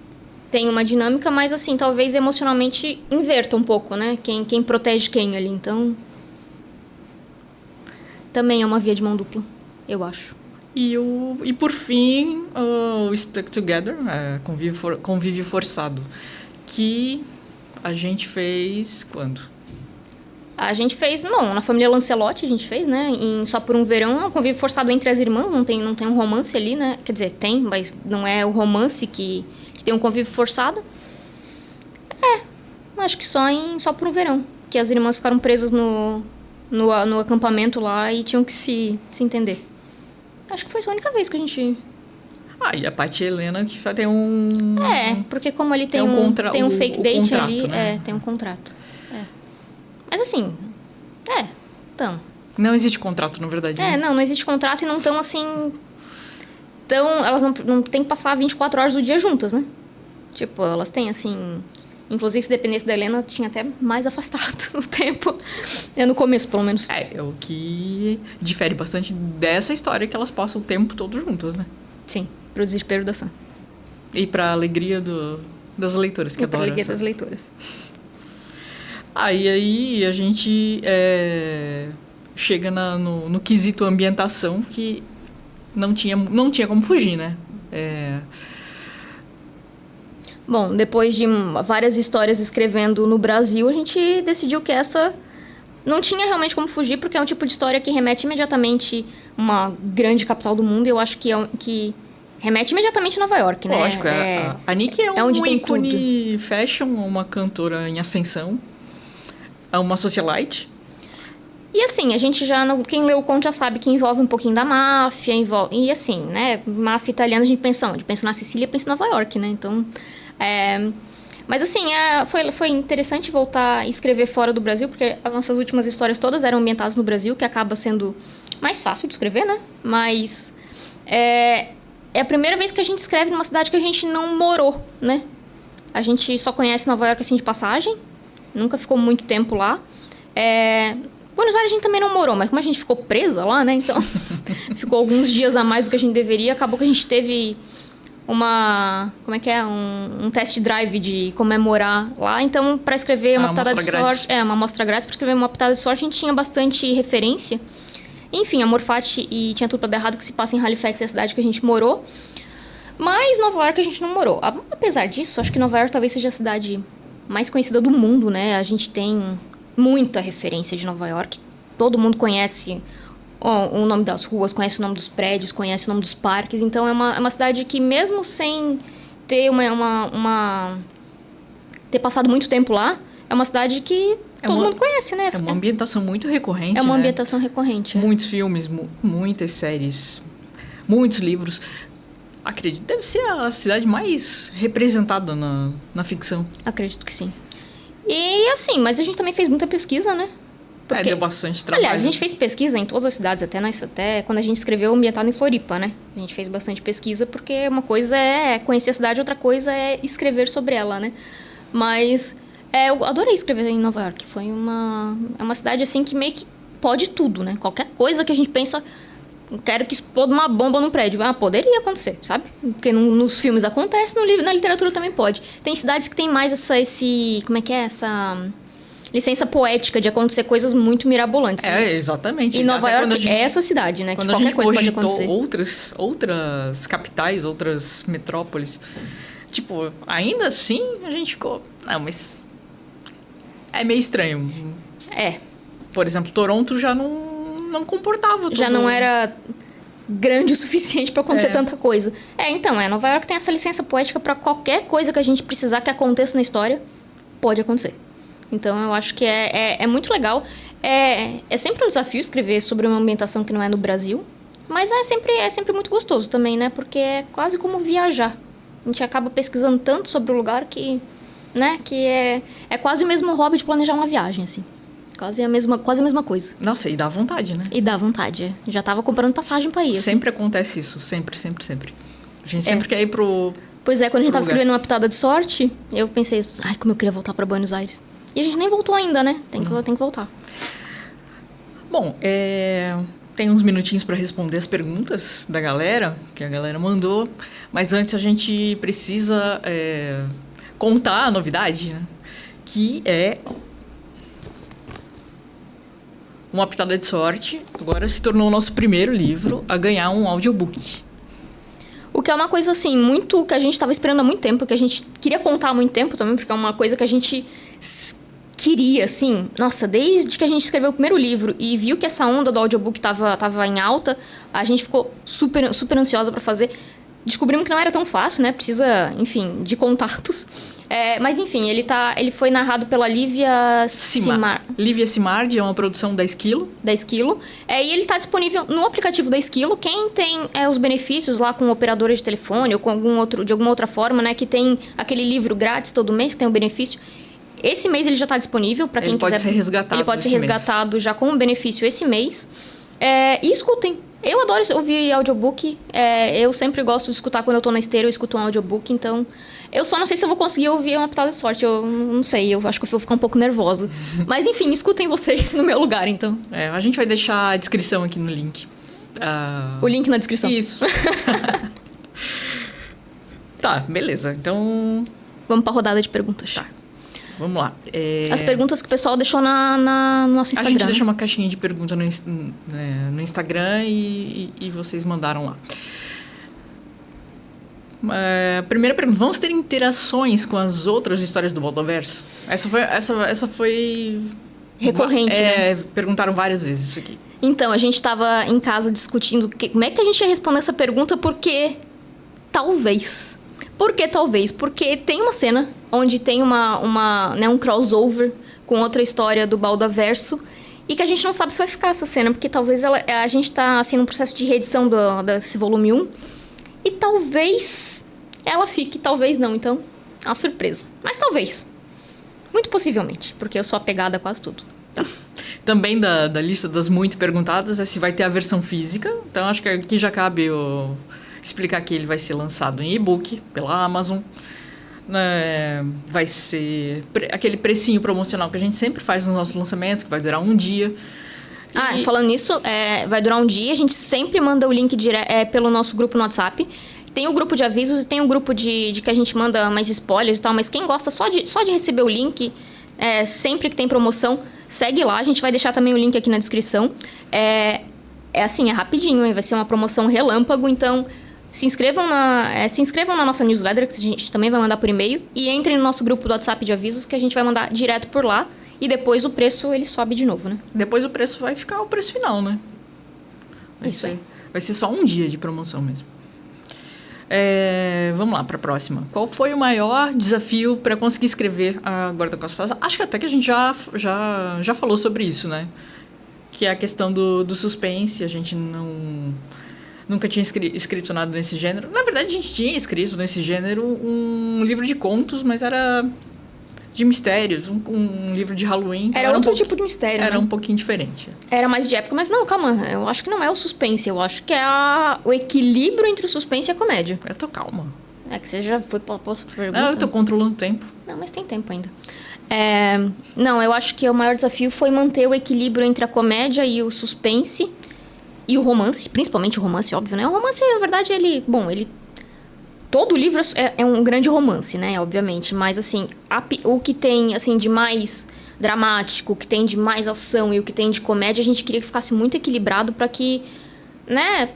tem uma dinâmica, mas assim, talvez emocionalmente inverta um pouco, né? Quem protege quem ali, então... Também é uma via de mão dupla, eu acho. E por fim, o Stuck Together, convívio forçado, que a gente fez quando? A gente fez, na família Lancelotti a gente fez, né? Só por um verão, é um convívio forçado entre as irmãs, não tem um romance ali, né? Quer dizer, tem, mas não é o romance que tem um convívio forçado. Acho que só por um verão. Que as irmãs ficaram presas no acampamento lá e tinham que se entender. Acho que foi a única vez que a gente... E a Paty e a Helena que tem um... porque como ali tem um fake date contrato, ali, né? Tem um contrato. Mas assim, então... Não existe contrato, na verdade. Né? Não existe contrato e não tão assim... elas não têm que passar 24 horas do dia juntas, né? Tipo, elas têm, assim... Inclusive, se dependesse da Helena, tinha até mais afastado o tempo. No começo, pelo menos. É o que difere bastante dessa história, que elas passam o tempo todo juntas, né? Sim, pro desespero da Sam. E pra alegria das leitoras, que adoram. Pra alegria das leitoras. Aí a gente chega no quesito ambientação, que não tinha como fugir, né? Bom, depois de várias histórias escrevendo no Brasil, a gente decidiu que essa não tinha realmente como fugir, porque é um tipo de história que remete imediatamente a uma grande capital do mundo. E eu acho que remete imediatamente a Nova York, né? Lógico, a Nick é um onde ícone fashion, uma cantora em ascensão, é uma socialite. E assim, a gente quem leu o conto já sabe que envolve um pouquinho da máfia, e assim, né, máfia italiana a gente pensa onde? Pensa na Sicília, pensa em Nova York, né? Então, mas assim, foi interessante voltar a escrever fora do Brasil, porque as nossas últimas histórias todas eram ambientadas no Brasil, que acaba sendo mais fácil de escrever, né? Mas é a primeira vez que a gente escreve numa cidade que a gente não morou, né? A gente só conhece Nova York assim de passagem, nunca ficou muito tempo lá. Buenos Aires a gente também não morou, mas como a gente ficou presa lá, né? Então, ficou alguns dias a mais do que a gente deveria. Acabou que a gente teve um test drive de comemorar lá. Então, para escrever uma pitada de sorte... uma amostra grátis. Para escrever uma pitada de sorte, a gente tinha bastante referência. Enfim, Amor Fati e Tinha Tudo Pra Dar Errado, que se passa em Halifax, é a cidade que a gente morou. Mas Nova York a gente não morou. Apesar disso, acho que Nova York talvez seja a cidade mais conhecida do mundo, né? A gente tem muita referência de Nova York. Todo mundo conhece o nome das ruas, conhece o nome dos prédios, conhece o nome dos parques. Então, é uma cidade que, mesmo sem ter ter passado muito tempo lá, é uma cidade que todo mundo conhece, né? É uma ambientação muito recorrente, É uma ambientação recorrente. Muitos filmes, muitas séries, muitos livros. Acredito, deve ser a cidade mais representada na ficção. Acredito que sim. E assim, mas a gente também fez muita pesquisa, né? Porque, deu bastante trabalho. Aliás, a gente fez pesquisa em todas as cidades, até quando a gente escreveu ambientado em Floripa, né? A gente fez bastante pesquisa, porque uma coisa é conhecer a cidade, outra coisa é escrever sobre ela, né? Mas eu adorei escrever em Nova York. É uma cidade, assim, que meio que pode tudo, né? Qualquer coisa que a gente pensa, quero que exploda uma bomba num prédio. Poderia acontecer, sabe? Porque nos filmes acontece, na literatura também pode. Tem cidades que tem mais essa licença poética de acontecer coisas muito mirabolantes. Exatamente. E Nova York é essa cidade, né? Que qualquer coisa pode acontecer. Outras capitais, outras metrópoles. Tipo, ainda assim, a gente ficou... Não, mas... É meio estranho. Por exemplo, Toronto já não comportava. Já não era grande o suficiente para acontecer tanta coisa. Então, Nova York tem essa licença poética para qualquer coisa que a gente precisar que aconteça na história, pode acontecer. Então, eu acho que é muito legal. É sempre um desafio escrever sobre uma ambientação que não é no Brasil, mas é sempre muito gostoso também, né? Porque é quase como viajar. A gente acaba pesquisando tanto sobre o lugar que é quase o mesmo hobby de planejar uma viagem, assim. Quase a mesma coisa. Nossa, e dá vontade, né? E dá vontade. Já tava comprando passagem pra ir. Assim. Sempre acontece isso. Sempre. A gente sempre quer ir pro... Pois é, quando a gente tava escrevendo uma pitada de sorte, eu pensei, como eu queria voltar pra Buenos Aires. E a gente nem voltou ainda, né? Tem que voltar. Bom, tem uns minutinhos pra responder as perguntas da galera, que a galera mandou. Mas antes a gente precisa contar a novidade, né? Que é... Uma Pitada de Sorte agora se tornou o nosso primeiro livro a ganhar um audiobook. O que é uma coisa, assim, muito que a gente estava esperando há muito tempo, que a gente queria contar há muito tempo também, porque é uma coisa que a gente queria, assim... Nossa, desde que a gente escreveu o primeiro livro e viu que essa onda do audiobook tava em alta, a gente ficou super, super ansiosa para fazer. Descobrimos que não era tão fácil, né? Precisa, enfim, de contatos. Mas, enfim, ele foi narrado pela Lívia Simard. Lívia Simard é uma produção da Esquilo. Da Esquilo. E ele está disponível no aplicativo da Esquilo. Quem tem os benefícios lá com operadora de telefone ou com de alguma outra forma, né? Que tem aquele livro grátis todo mês, que tem o benefício. Esse mês ele já está disponível para quem quiser. Ele pode ser resgatado. Ele pode ser resgatado já com o benefício esse mês. E escutem. Eu adoro ouvir audiobook. Eu sempre gosto de escutar quando eu tô na esteira, eu escuto um audiobook. Então, eu só não sei se eu vou conseguir ouvir uma pitada de sorte. Eu não sei, eu acho que eu vou ficar um pouco nervosa. Mas, enfim, escutem vocês no meu lugar, então. A gente vai deixar a descrição aqui no link. O link na descrição. Isso. Tá, beleza. Então... Vamos pra rodada de perguntas. Tá. Vamos lá. As perguntas que o pessoal deixou no nosso Instagram. A gente deixou uma caixinha de pergunta no Instagram e vocês mandaram lá. Primeira pergunta. Vamos ter interações com as outras histórias do Baldoverso? Essa foi... recorrente, né? Perguntaram várias vezes isso aqui. Então, a gente estava em casa discutindo como é que a gente ia responder essa pergunta, porque talvez. Por que talvez? Porque tem uma cena onde tem um crossover com outra história do Baldaverso e que a gente não sabe se vai ficar essa cena, porque talvez a gente tá assim num processo de reedição desse volume 1 e talvez ela fique, talvez não. Então, é uma surpresa. Mas talvez. Muito possivelmente, porque eu sou apegada a quase tudo. Tá. Também da lista das muito perguntadas é se vai ter a versão física. Então, acho que aqui já cabe explicar que ele vai ser lançado em e-book pela Amazon. Vai ser aquele precinho promocional que a gente sempre faz nos nossos lançamentos, que vai durar um dia. Falando nisso, vai durar um dia. A gente sempre manda o link pelo nosso grupo no WhatsApp. Tem o grupo de avisos e tem o grupo de que a gente manda mais spoilers e tal. Mas quem gosta só de receber o link, sempre que tem promoção, segue lá. A gente vai deixar também o link aqui na descrição. É rapidinho, hein? Vai ser uma promoção relâmpago, então... Se inscrevam na nossa newsletter, que a gente também vai mandar por e-mail. E entrem no nosso grupo do WhatsApp de avisos, que a gente vai mandar direto por lá. E depois o preço, ele sobe de novo, né? Depois o preço vai ficar o preço final, né? Vai ser só um dia de promoção mesmo. Vamos lá, para a próxima. Qual foi o maior desafio para conseguir escrever a Guarda Costas? Acho que até que a gente já falou sobre isso, né? Que é a questão do suspense. A gente nunca tinha escrito nada nesse gênero. Na verdade, a gente tinha escrito nesse gênero um livro de contos, mas era de mistérios, um livro de Halloween. Era outro tipo de mistério, Era né? um pouquinho diferente. Era mais de época, mas não, calma. Eu acho que não é o suspense. Eu acho que é o equilíbrio entre o suspense e a comédia. Eu tô calma. É que você já foi pra pergunta. Não, eu tô controlando o tempo. Não, mas tem tempo ainda. Não, eu acho que o maior desafio foi manter o equilíbrio entre a comédia e o suspense... E o romance, principalmente o romance, óbvio, né? O romance, na verdade, todo o livro é um grande romance, né? Obviamente. Mas, assim, o que tem, assim, de mais dramático, o que tem de mais ação e o que tem de comédia, a gente queria que ficasse muito equilibrado para que, né?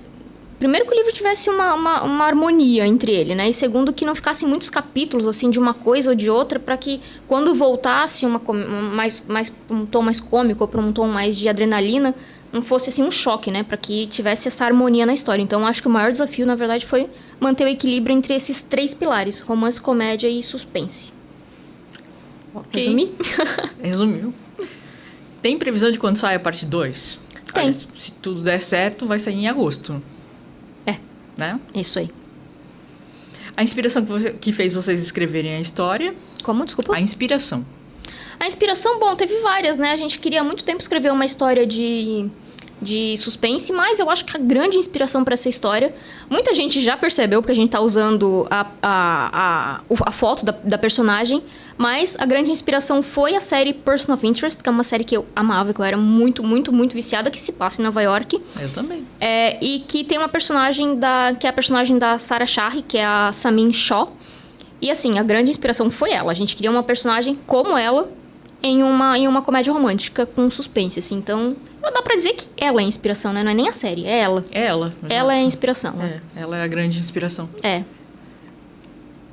Primeiro, que o livro tivesse uma harmonia entre ele, né? E segundo, que não ficassem muitos capítulos, assim, de uma coisa ou de outra, para que quando voltasse um tom mais cômico ou para um tom mais de adrenalina... não fosse, assim, um choque, né? Para que tivesse essa harmonia na história. Então, acho que o maior desafio, na verdade, foi manter o equilíbrio entre esses 3 pilares. Romance, comédia e suspense. Ok. Resumi? Resumiu. Tem previsão de quando sai a parte 2? Tem. Se tudo der certo, vai sair em agosto. Né? Isso aí. A inspiração que fez vocês escreverem a história... Como? Desculpa? A inspiração. A inspiração, bom, teve várias, né? A gente queria há muito tempo escrever uma história de suspense, mas eu acho que a grande inspiração para essa história... Muita gente já percebeu, porque a gente tá usando a foto da personagem, mas a grande inspiração foi a série Person of Interest, que é uma série que eu amava, que eu era muito, muito, muito viciada, que se passa em Nova York. Eu também. E que tem uma personagem que é a personagem da Sarah Shahi, que é a Samin Shaw. E assim, a grande inspiração foi ela. A gente queria uma personagem como ela, em uma comédia romântica com suspense, assim. Então, dá pra dizer que ela é a inspiração, né? Não é nem a série, é ela. É ela. Ela é a inspiração. Ela é a grande inspiração.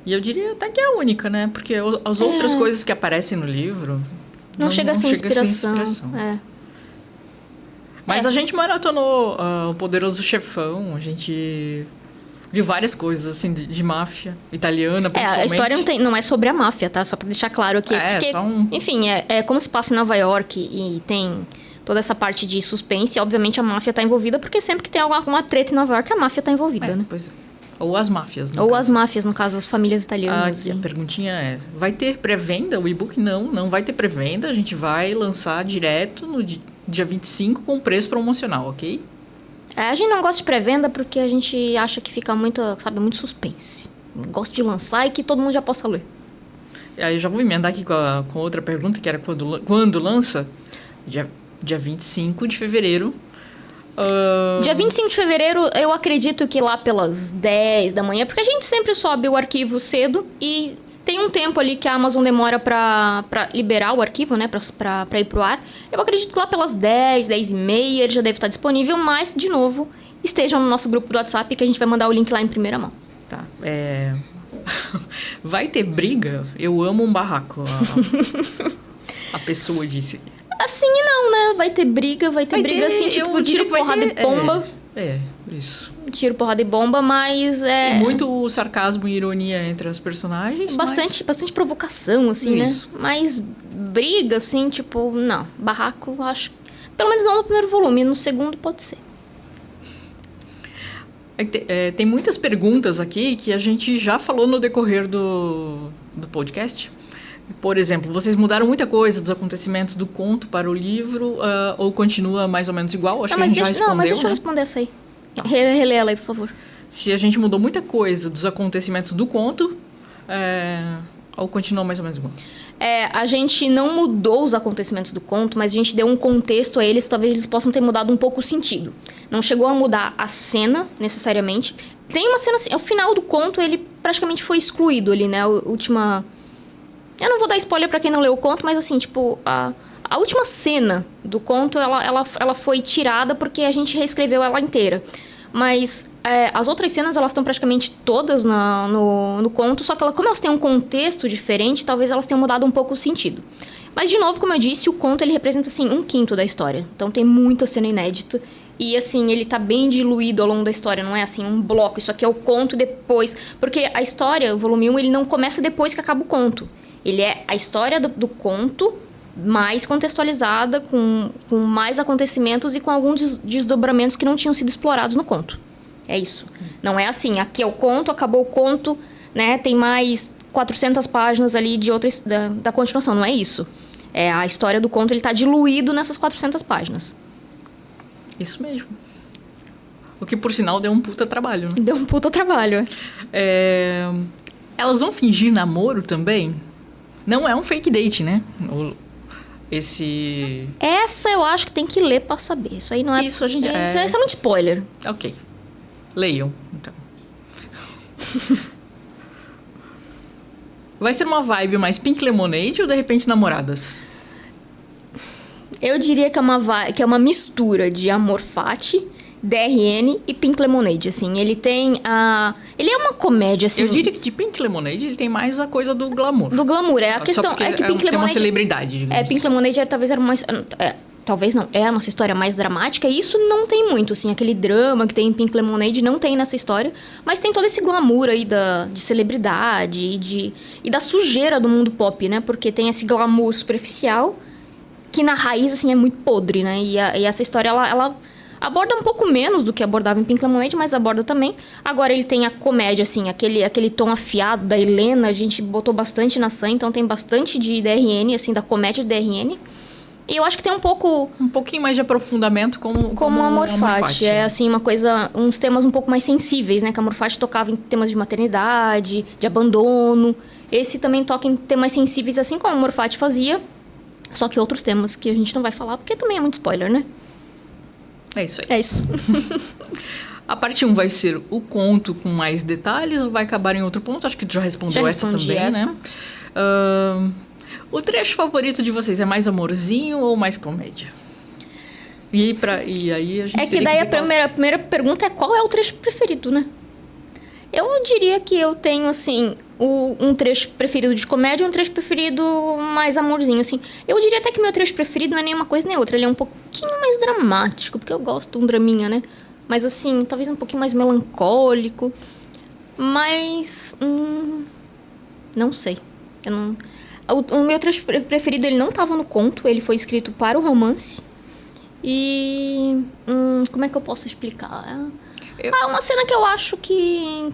E eu diria até que é a única, né? Porque as outras coisas que aparecem no livro... Não chega a ser inspiração. Mas a gente maratonou o Poderoso Chefão, a gente... viu várias coisas, assim, de máfia italiana, principalmente. A história não é sobre a máfia, tá? Só pra deixar claro aqui. Porque, só um... enfim, como se passa em Nova York e tem toda essa parte de suspense, obviamente a máfia tá envolvida, porque sempre que tem alguma treta em Nova York, a máfia tá envolvida, né? Pois é. Ou as máfias, Ou as máfias, no caso, as famílias italianas. A perguntinha é, vai ter pré-venda? O e-book não vai ter pré-venda. A gente vai lançar direto no dia 25 com preço promocional, ok? A gente não gosta de pré-venda porque a gente acha que fica muito, muito suspense. Gosto de lançar e que todo mundo já possa ler. Aí eu já vou emendar aqui com outra pergunta, que era quando lança? Dia 25 de fevereiro. Dia 25 de fevereiro, eu acredito que lá pelas 10 da manhã, porque a gente sempre sobe o arquivo cedo e tem um tempo ali que a Amazon demora pra liberar o arquivo, né, pra ir pro ar. Eu acredito que lá pelas 10, 10 e meia ele já deve estar disponível, mas, de novo, estejam no nosso grupo do WhatsApp que a gente vai mandar o link lá em primeira mão. Tá, vai ter briga? Eu amo um barraco, a pessoa disse. Assim não, né? Vai ter briga assim, tipo, tiro, porrada e pomba. Isso. Tiro, porrada e bomba, mas Tem muito sarcasmo e ironia entre as personagens. Bastante provocação, assim, Isso. né? Mas briga, assim, tipo, não. Barraco, acho... Pelo menos não no primeiro volume, no segundo pode ser. Tem muitas perguntas aqui que a gente já falou no decorrer do podcast. Por exemplo, vocês mudaram muita coisa dos acontecimentos do conto para o livro ou continua mais ou menos igual? Acho que a gente já respondeu, Não, mas deixa eu responder essa aí. Relê ela aí, por favor. Se a gente mudou muita coisa dos acontecimentos do conto ou continua mais ou menos igual? A gente não mudou os acontecimentos do conto, mas a gente deu um contexto a eles, talvez eles possam ter mudado um pouco o sentido. Não chegou a mudar a cena, necessariamente. Tem uma cena assim, o final do conto, ele praticamente foi excluído ali, né? A última... Eu não vou dar spoiler pra quem não leu o conto, mas assim, tipo, a última cena do conto, ela foi tirada porque a gente reescreveu ela inteira. Mas as outras cenas, elas estão praticamente todas no conto, só que como elas têm um contexto diferente, talvez elas tenham mudado um pouco o sentido. Mas, de novo, como eu disse, o conto, ele representa, assim, 1/5 da história. Então, tem muita cena inédita. E, assim, ele tá bem diluído ao longo da história. Não é, assim, um bloco. Isso aqui é o conto depois. Porque a história, o volume 1, ele não começa depois que acaba o conto. Ele é a história do conto, mais contextualizada, com mais acontecimentos e com alguns desdobramentos que não tinham sido explorados no conto. É isso. Não é assim, aqui é o conto, acabou o conto, né? Tem mais 400 páginas ali de da continuação. Não é isso. A história do conto, ele tá diluído nessas 400 páginas. Isso mesmo. O que, por sinal, deu um puta trabalho, né? Deu um puta trabalho. Elas vão fingir namoro também? Não é um fake date, né? Essa eu acho que tem que ler pra saber. Isso aí não é... Isso a gente... Isso é muito spoiler. Ok. Leiam, então. Vai ser uma vibe mais Pink Lemonade ou, de repente, namoradas? Eu diria que é uma mistura de Amor Fati, DRN e Pink Lemonade, assim. Ele é uma comédia, assim... Eu diria que de Pink Lemonade ele tem mais a coisa do glamour. Do glamour, a questão é que Pink Lemonade... tem uma celebridade. Pink Lemonade talvez era mais... talvez não, é a nossa história mais dramática, e isso não tem muito, assim, aquele drama que tem em Pink Lemonade não tem nessa história, mas tem todo esse glamour aí de celebridade e da sujeira do mundo pop, né? Porque tem esse glamour superficial que na raiz, assim, é muito podre, né? E essa história, ela aborda um pouco menos do que abordava em Pink Lemonade, mas aborda também. Agora ele tem a comédia, assim, aquele tom afiado da Helena, a gente botou bastante na Sam, então tem bastante de DRN, assim, da comédia de DRN. E eu acho que tem um pouquinho mais de aprofundamento como Amor Fati. É, assim, uns temas um pouco mais sensíveis, né? Que Amor Fati tocava em temas de maternidade, de abandono. Esse também toca em temas sensíveis, assim como Amor Fati fazia. Só que outros temas que a gente não vai falar, porque também é muito spoiler, né? É isso aí. É isso. A parte 1 vai ser o conto com mais detalhes ou vai acabar em outro ponto? Acho que tu já respondeu essa também, né? O trecho favorito de vocês é mais amorzinho ou mais comédia? E aí a gente... É que daí a primeira pergunta é qual é o trecho preferido, né? Eu diria que eu tenho, assim, um trecho preferido de comédia e um trecho preferido mais amorzinho, assim. Eu diria até que meu trecho preferido não é nem uma coisa nem outra. Ele é um pouquinho mais dramático, porque eu gosto de um draminha, né? Mas, assim, talvez um pouquinho mais melancólico. Mas... não sei. O meu trecho preferido, ele não estava no conto. Ele foi escrito para o romance. E... como é que eu posso explicar? É uma cena que eu acho que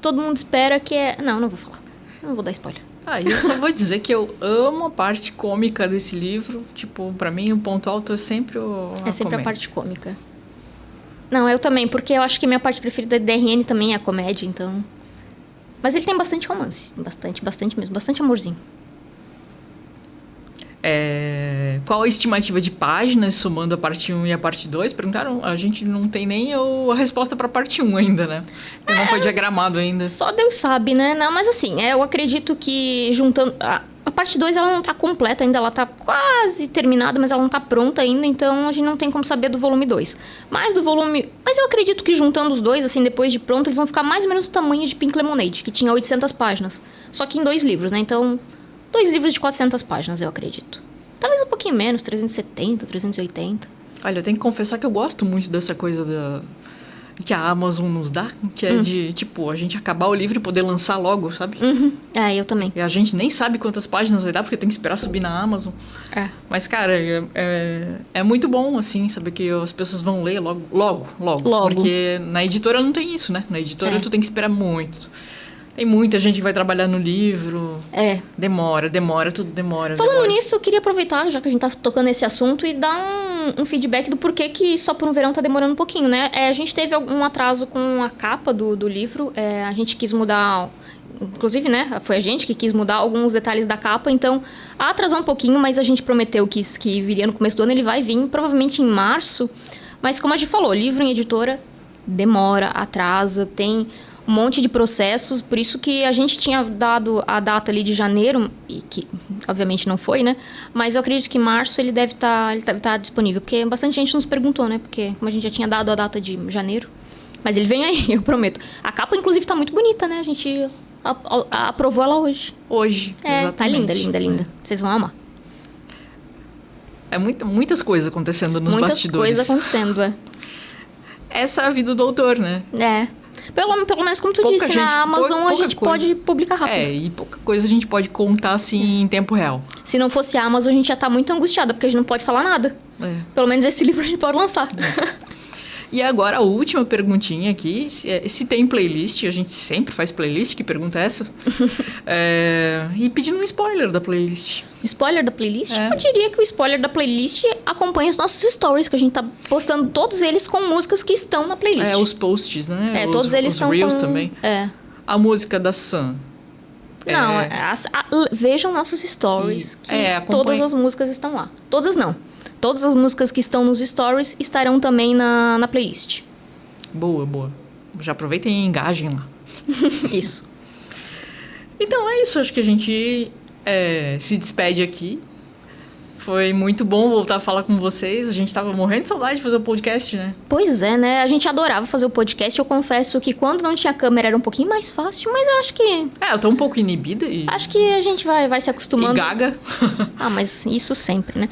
todo mundo espera que é... Não vou falar. Não vou dar spoiler. Eu só vou dizer que eu amo a parte cômica desse livro. Tipo, pra mim, o ponto alto é sempre a parte cômica. Não, eu também, porque eu acho que minha parte preferida de DRN também é a comédia, então... Mas ele tem bastante romance. Bastante mesmo. Bastante amorzinho. Qual a estimativa de páginas somando a parte 1 e a parte 2? Perguntaram, a gente não tem nem a resposta para a parte 1 ainda, né? Não foi diagramado ainda. Só Deus sabe, né? Não, mas assim, eu acredito que juntando... A parte 2, ela não tá completa ainda, ela tá quase terminada, mas ela não tá pronta ainda, então a gente não tem como saber do volume 2. Mas eu acredito que juntando os dois, assim, depois de pronto, eles vão ficar mais ou menos do tamanho de Pink Lemonade, que tinha 800 páginas. Só que em 2 livros, né? Então... 2 livros de 400 páginas, eu acredito. Talvez um pouquinho menos, 370, 380. Olha, eu tenho que confessar que eu gosto muito dessa coisa que a Amazon nos dá, que é de, tipo, a gente acabar o livro e poder lançar logo, sabe? Eu também. E a gente nem sabe quantas páginas vai dar, porque tem que esperar subir na Amazon. Mas, cara, é muito bom, assim, saber que as pessoas vão ler logo. Porque na editora não tem isso, né? Na editora tu tem que esperar muito. Tem muita gente que vai trabalhar no livro. Demora, tudo demora. Falando nisso, eu queria aproveitar, já que a gente tá tocando esse assunto, e dar um feedback do porquê que Só por um Verão tá demorando um pouquinho, né? A gente teve algum atraso com a capa do livro. A gente quis mudar... Inclusive, né? Foi a gente que quis mudar alguns detalhes da capa. Então, atrasou um pouquinho, mas a gente prometeu que viria no começo do ano. Ele vai vir, provavelmente em março. Mas, como a gente falou, livro em editora demora, atrasa, tem... um monte de processos, por isso que a gente tinha dado a data ali de janeiro, e que obviamente não foi, né? Mas eu acredito que em março ele deve estar disponível, porque bastante gente nos perguntou, né? Porque como a gente já tinha dado a data de janeiro, mas ele vem aí, eu prometo. A capa, inclusive, tá muito bonita, né? A gente aprovou ela hoje. Exatamente. Tá linda. Vocês vão amar. Muitas coisas acontecendo nos bastidores. Muitas coisas acontecendo, Essa é a vida do autor, né? Pelo menos como tu disse, na Amazon a gente pode publicar rápido. E pouca coisa a gente pode contar assim em tempo real. Se não fosse a Amazon, a gente já tá muito angustiada, porque a gente não pode falar nada. Pelo menos esse livro a gente pode lançar. E agora a última perguntinha aqui, se tem playlist, a gente sempre faz playlist, que pergunta é essa? E pedindo um spoiler da playlist. Spoiler da playlist? Eu diria que o spoiler da playlist acompanha os nossos stories, que a gente tá postando todos eles com músicas que estão na playlist. Os posts, né? Todos eles estão Reels também. A música da Sam. Não, vejam nossos stories, que todas as músicas estão lá. Todas não. Todas as músicas que estão nos stories estarão também na playlist. Boa. Já aproveitem e engajem lá. Isso. Então é isso, acho que a gente se despede aqui. Foi muito bom voltar a falar com vocês. A gente tava morrendo de saudade de fazer o podcast, né? Pois é, né? A gente adorava fazer o podcast. Eu confesso que quando não tinha câmera era um pouquinho mais fácil, mas eu acho que... eu tô um pouco inibida e... Acho que a gente vai se acostumando. E gaga. Mas isso sempre, né?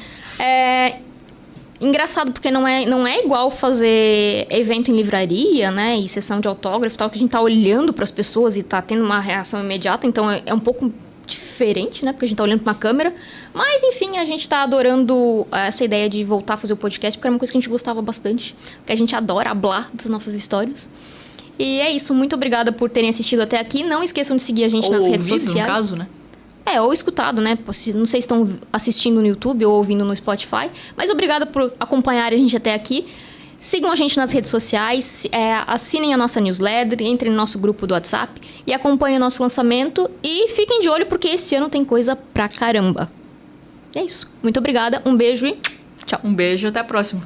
Engraçado, porque não é igual fazer evento em livraria, né? E sessão de autógrafo e tal, que a gente tá olhando pras pessoas e tá tendo uma reação imediata. Então, é um pouco diferente, né? Porque a gente tá olhando pra uma câmera. Mas, enfim, a gente tá adorando essa ideia de voltar a fazer o podcast, porque era uma coisa que a gente gostava bastante. Porque a gente adora hablar das nossas histórias. E é isso. Muito obrigada por terem assistido até aqui. Não esqueçam de seguir a gente nas redes sociais. No caso, né? Ou escutado, né? Não sei se estão assistindo no YouTube ou ouvindo no Spotify. Mas obrigada por acompanhar a gente até aqui. Sigam a gente nas redes sociais, assinem a nossa newsletter, entrem no nosso grupo do WhatsApp e acompanhem o nosso lançamento. E fiquem de olho, porque esse ano tem coisa pra caramba. É isso. Muito obrigada, um beijo e tchau. Um beijo, até a próxima.